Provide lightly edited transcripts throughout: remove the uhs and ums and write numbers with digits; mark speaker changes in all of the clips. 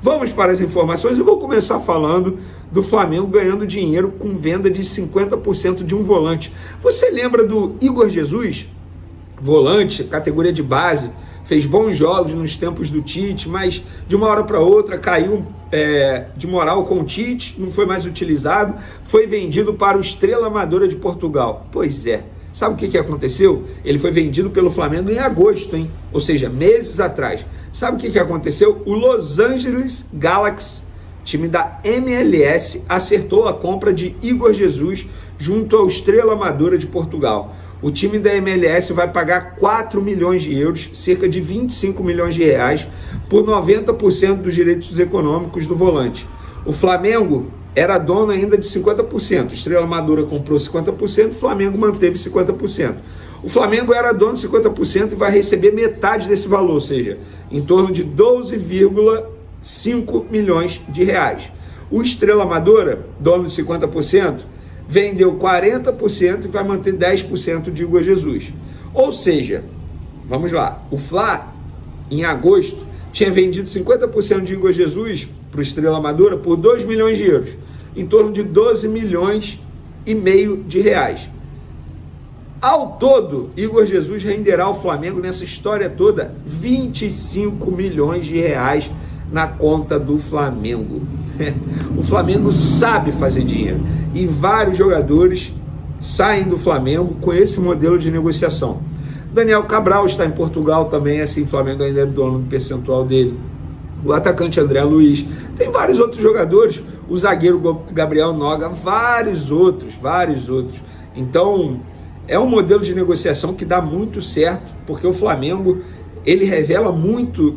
Speaker 1: Vamos para as informações. Eu vou começar falando do Flamengo ganhando dinheiro com venda de 50% de um volante. Você lembra do Igor Jesus? Volante, categoria de base, fez bons jogos nos tempos do Tite, mas de uma hora para outra caiu de moral com o Tite, não foi mais utilizado, foi vendido para o Estrela Amadora de Portugal. Pois é, sabe o que aconteceu? Ele foi vendido pelo Flamengo em agosto, hein? Ou seja, meses atrás. Sabe o que aconteceu? O Los Angeles Galaxy, time da MLS, acertou a compra de Igor Jesus junto ao Estrela Amadora de Portugal. O time da MLS vai pagar 4 milhões de euros, cerca de 25 milhões de reais, por 90% dos direitos econômicos do volante. O Flamengo era dono ainda de 50%, Estrela Amadora comprou 50%, o Flamengo manteve 50%. O Flamengo era dono de 50% e vai receber metade desse valor, ou seja, em torno de 12,5 milhões de reais. O Estrela Amadora, dono de 50%, vendeu 40% e vai manter 10% de Igor Jesus. Ou seja, vamos lá, o Fla, em agosto, tinha vendido 50% de Igor Jesus para o Estrela Amadora por 2 milhões de euros, em torno de 12 milhões e meio de reais. Ao todo, Igor Jesus renderá ao Flamengo nessa história toda 25 milhões de reais na conta do Flamengo. O Flamengo sabe fazer dinheiro e vários jogadores saem do Flamengo com esse modelo de negociação. Daniel Cabral está em Portugal também, assim, o Flamengo ainda é dono do percentual dele. O atacante André Luiz, tem vários outros jogadores, o zagueiro Gabriel Noga, vários outros. Então, é um modelo de negociação que dá muito certo, porque o Flamengo, ele revela muitos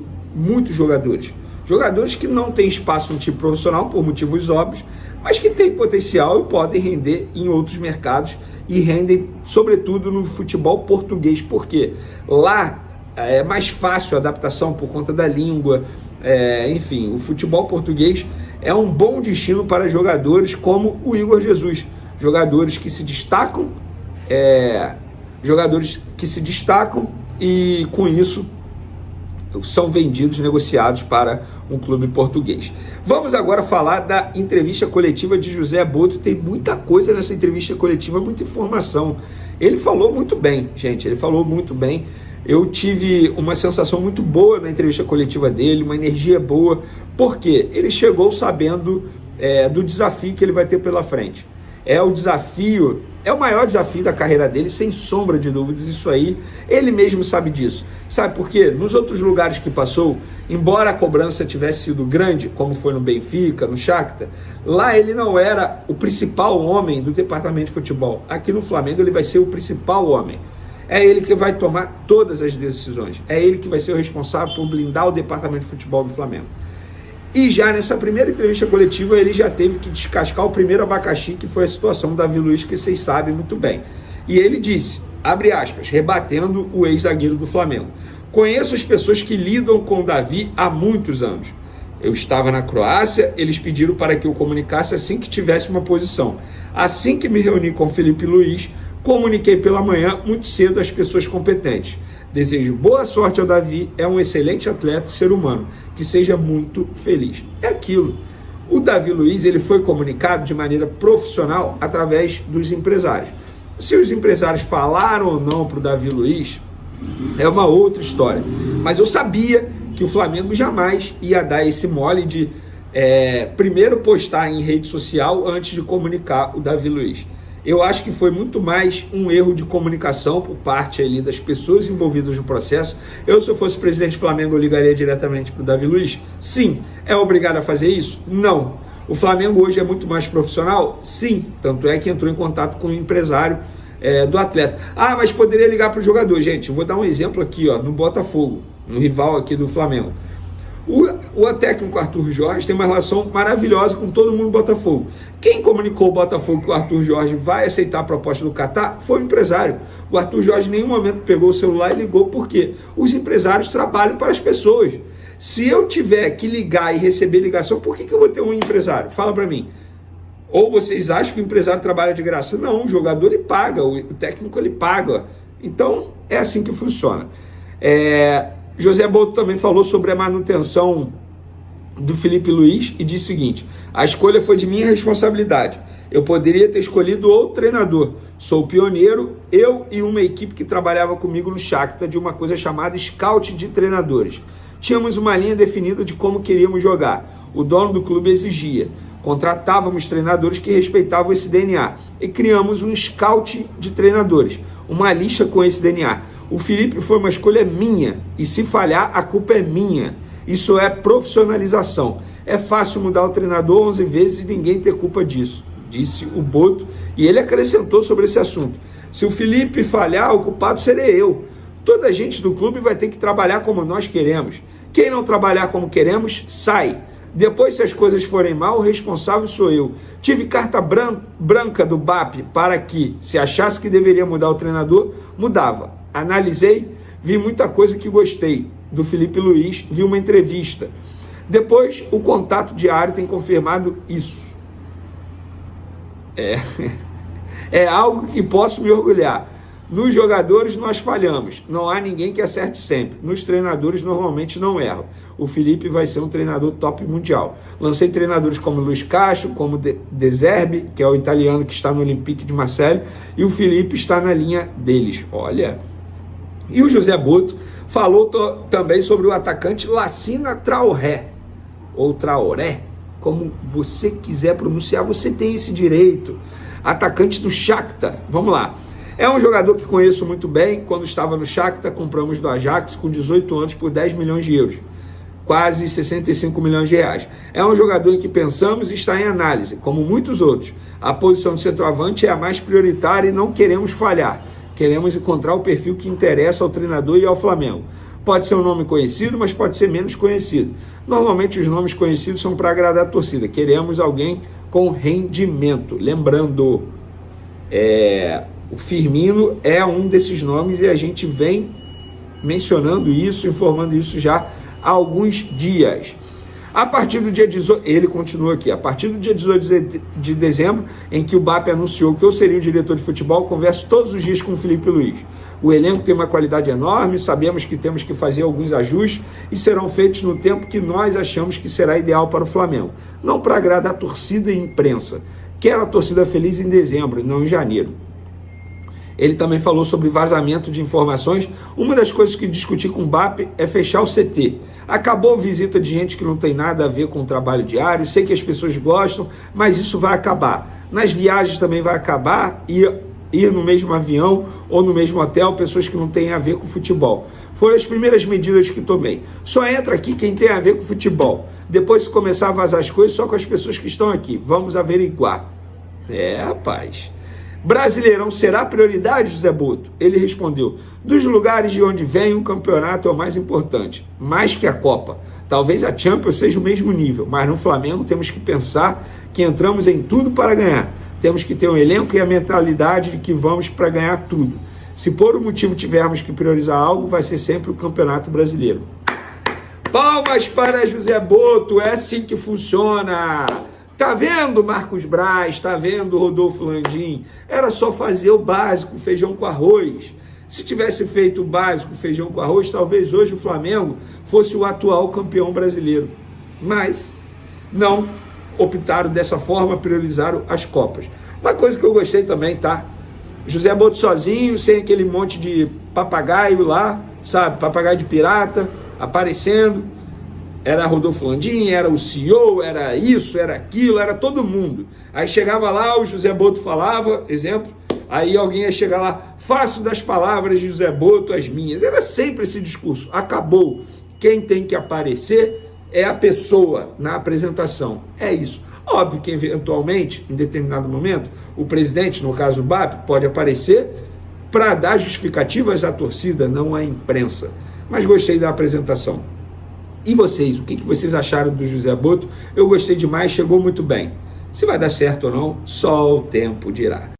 Speaker 1: jogadores. Jogadores que não têm espaço no time profissional, por motivos óbvios, mas que têm potencial e podem render em outros mercados e rendem, sobretudo, no futebol português, porque lá é mais fácil a adaptação por conta da língua, enfim, o futebol português é um bom destino para jogadores como o Igor Jesus, jogadores que se destacam e, com isso, são vendidos, negociados para um clube português. Vamos agora falar da entrevista coletiva de José Boto. Tem muita coisa nessa entrevista coletiva, muita informação. Ele falou muito bem, gente, ele falou muito bem. Eu tive uma sensação muito boa na entrevista coletiva dele, uma energia boa, porque ele chegou sabendo do desafio que ele vai ter pela frente. É o maior desafio da carreira dele, sem sombra de dúvidas, isso aí, ele mesmo sabe disso. Sabe por quê? Nos outros lugares que passou, embora a cobrança tivesse sido grande, como foi no Benfica, no Shakhtar, lá ele não era o principal homem do departamento de futebol. Aqui no Flamengo ele vai ser o principal homem. É ele que vai tomar todas as decisões. É ele que vai ser o responsável por blindar o departamento de futebol do Flamengo. E já nessa primeira entrevista coletiva, ele já teve que descascar o primeiro abacaxi, que foi a situação do Davi Luiz, que vocês sabem muito bem. E ele disse, abre aspas, rebatendo o ex-zagueiro do Flamengo: conheço as pessoas que lidam com o Davi há muitos anos. Eu estava na Croácia, eles pediram para que eu comunicasse assim que tivesse uma posição. Assim que me reuni com o Felipe Luiz, comuniquei pela manhã muito cedo às pessoas competentes. Desejo boa sorte ao Davi, é um excelente atleta e ser humano, que seja muito feliz. É aquilo. O Davi Luiz, ele foi comunicado de maneira profissional através dos empresários. Se os empresários falaram ou não para o Davi Luiz, é uma outra história. Mas eu sabia que o Flamengo jamais ia dar esse mole de primeiro postar em rede social antes de comunicar o Davi Luiz. Eu acho que foi muito mais um erro de comunicação por parte ali das pessoas envolvidas no processo. Se eu fosse presidente do Flamengo, eu ligaria diretamente para o Davi Luiz? Sim. É obrigado a fazer isso? Não. O Flamengo hoje é muito mais profissional? Sim. Tanto é que entrou em contato com o empresário do atleta. Ah, mas poderia ligar para o jogador. Gente, eu vou dar um exemplo aqui, no Botafogo, no rival aqui do Flamengo. O técnico Arthur Jorge tem uma relação maravilhosa com todo mundo do Botafogo. Quem comunicou ao Botafogo que o Arthur Jorge vai aceitar a proposta do Catar foi o empresário. O Arthur Jorge em nenhum momento pegou o celular e ligou, porque os empresários trabalham para as pessoas. Se eu tiver que ligar e receber ligação, por que eu vou ter um empresário? Fala para mim. Ou vocês acham que o empresário trabalha de graça? Não, o jogador ele paga, o técnico ele paga. Então é assim que funciona. José Boto também falou sobre a manutenção do Felipe Luiz e disse o seguinte: a escolha foi de minha responsabilidade. Eu poderia ter escolhido outro treinador. Sou pioneiro, eu e uma equipe que trabalhava comigo no Shakhtar, de uma coisa chamada Scout de Treinadores. Tínhamos uma linha definida de como queríamos jogar. O dono do clube exigia. Contratávamos treinadores que respeitavam esse DNA e criamos um Scout de Treinadores, uma lista com esse DNA. O Felipe foi uma escolha minha e se falhar, a culpa é minha. Isso é profissionalização. É fácil mudar o treinador 11 vezes e ninguém ter culpa disso, disse o Boto, e ele acrescentou sobre esse assunto: se o Felipe falhar, o culpado serei eu. Toda a gente do clube vai ter que trabalhar como nós queremos. Quem não trabalhar como queremos, sai. Depois, se as coisas forem mal, o responsável sou eu. Tive carta branca do BAP para que, se achasse que deveria mudar o treinador, mudava. Analisei, vi muita coisa que gostei. Do Felipe Luiz, vi uma entrevista. Depois, o contato diário tem confirmado isso. É algo que posso me orgulhar. Nos jogadores nós falhamos, não há ninguém que acerte sempre. Nos treinadores normalmente não erram. O Felipe vai ser um treinador top mundial. Lancei treinadores como Luiz Castro, como De Zerbi, que é o italiano que está no Olympique de Marseille, e o Felipe está na linha deles. Olha. E o José Boto falou também sobre o atacante Lassina Traoré, ou Traoré, como você quiser pronunciar, você tem esse direito. Atacante do Shakhtar, vamos lá. É um jogador que conheço muito bem. Quando estava no Shakhtar, compramos do Ajax com 18 anos por 10 milhões de euros, quase 65 milhões de reais. É um jogador em que pensamos e está em análise, como muitos outros. A posição de centroavante é a mais prioritária e não queremos falhar. Queremos encontrar o perfil que interessa ao treinador e ao Flamengo. Pode ser um nome conhecido, mas pode ser menos conhecido. Normalmente os nomes conhecidos são para agradar a torcida. Queremos alguém com rendimento. Lembrando, o Firmino é um desses nomes e a gente vem mencionando isso, informando isso já há alguns dias. A partir do dia 18, ele continua aqui, a partir do dia 18 de dezembro, em que o BAP anunciou que eu seria o diretor de futebol, converso todos os dias com o Felipe Luiz. O elenco tem uma qualidade enorme, sabemos que temos que fazer alguns ajustes e serão feitos no tempo que nós achamos que será ideal para o Flamengo. Não para agradar a torcida e imprensa. Quero a torcida feliz em dezembro e não em janeiro. Ele também falou sobre vazamento de informações. Uma das coisas que discuti com o BAP é fechar o CT. Acabou a visita de gente que não tem nada a ver com o trabalho diário. Sei que as pessoas gostam, mas isso vai acabar. Nas viagens também vai acabar, ir no mesmo avião ou no mesmo hotel, pessoas que não têm a ver com futebol. Foram as primeiras medidas que tomei. Só entra aqui quem tem a ver com futebol. Depois, se começar a vazar as coisas, só com as pessoas que estão aqui. Vamos averiguar. Rapaz. Brasileirão será prioridade, José Boto? Ele respondeu: dos lugares de onde vem, o campeonato é o mais importante, mais que a Copa. Talvez a Champions seja o mesmo nível, mas no Flamengo temos que pensar que entramos em tudo para ganhar. Temos que ter um elenco e a mentalidade de que vamos para ganhar tudo. Se por um motivo tivermos que priorizar algo, vai ser sempre o Campeonato Brasileiro. Palmas para José Boto, é assim que funciona. Tá vendo, Marcos Braz? Tá vendo, Rodolfo Landim? Era só fazer o básico, feijão com arroz. Se tivesse feito o básico, feijão com arroz, talvez hoje o Flamengo fosse o atual campeão brasileiro. Mas não optaram dessa forma, priorizaram as Copas. Uma coisa que eu gostei também, tá? José Boto sozinho, sem aquele monte de papagaio lá, sabe? Papagaio de pirata, aparecendo. Era Rodolfo Landim, era o CEO, era isso, era aquilo, era todo mundo. Aí chegava lá, o José Boto falava, exemplo, aí alguém ia chegar lá: faço das palavras de José Boto as minhas. Era sempre esse discurso. Acabou. Quem tem que aparecer é a pessoa na apresentação. É isso. Óbvio que, eventualmente, em determinado momento, o presidente, no caso o BAP, pode aparecer para dar justificativas à torcida, não à imprensa. Mas gostei da apresentação. E vocês, o que vocês acharam do José Boto? Eu gostei demais, chegou muito bem. Se vai dar certo ou não, só o tempo dirá.